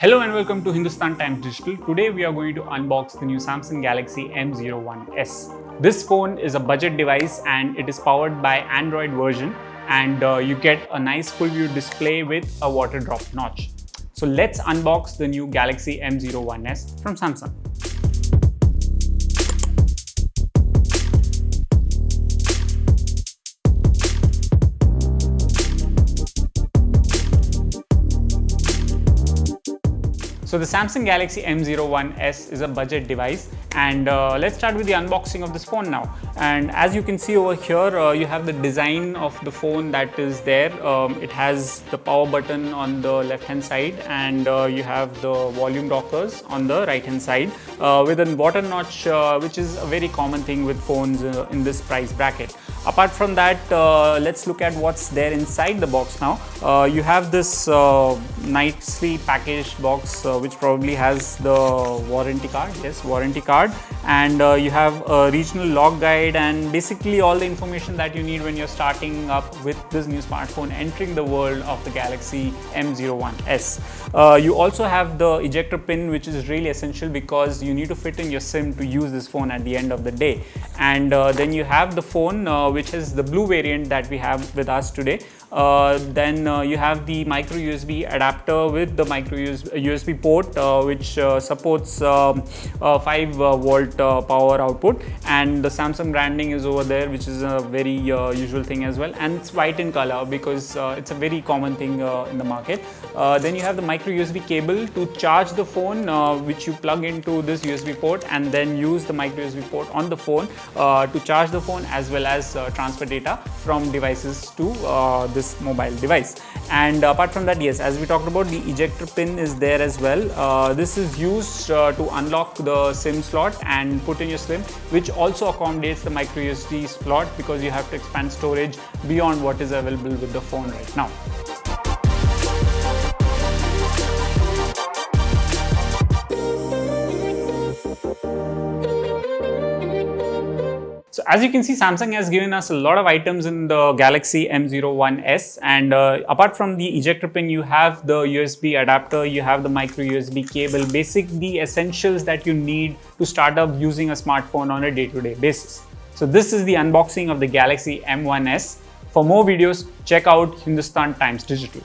Hello and welcome to Hindustan Times Digital. Today we are going to unbox the new Samsung Galaxy M01s. This phone is a budget device and it is powered by Android version, and you get a nice full view display with a water drop notch. So let's unbox the new Galaxy M01s from Samsung. So the Samsung Galaxy M01s is a budget device, and let's start with the unboxing of this phone now. And as you can see over here, you have the design of the phone that is there. It has the power button on the left hand side, and you have the volume rockers on the right hand side with a water notch, which is a very common thing with phones in this price bracket. Apart from that, let's look at what's there inside the box now. You have this nicely packaged box which probably has the warranty card, and you have a regional log guide and basically all the information that you need when you're starting up with this new smartphone entering the world of the Galaxy M01s. You also have the ejector pin, which is really essential because you need to fit in your SIM to use this phone at the end of the day. And then you have the phone which is the blue variant that we have with us today. Then you have the micro USB adapter with the micro USB port which supports 5-volt power output, and the Samsung branding is over there, which is a very usual thing as well, and it's white in color because it's a very common thing in the market. Then you have the micro USB cable to charge the phone, which you plug into this USB port and then use the micro USB port on the phone to charge the phone as well as transfer data from devices to this mobile device. And apart from that, yes, as we talked about, the ejector pin is there as well. This is used to unlock the SIM slot and put in your SIM, which also accommodates the micro USB slot because you have to expand storage beyond what is available with the phone right now. So as you can see, Samsung has given us a lot of items in the Galaxy M01s, and apart from the ejector pin, you have the USB adapter, you have the micro USB cable, the essentials that you need to start up using a smartphone on a day-to-day basis. So this is the unboxing of the Galaxy M01s. For more videos, check out Hindustan Times Digital.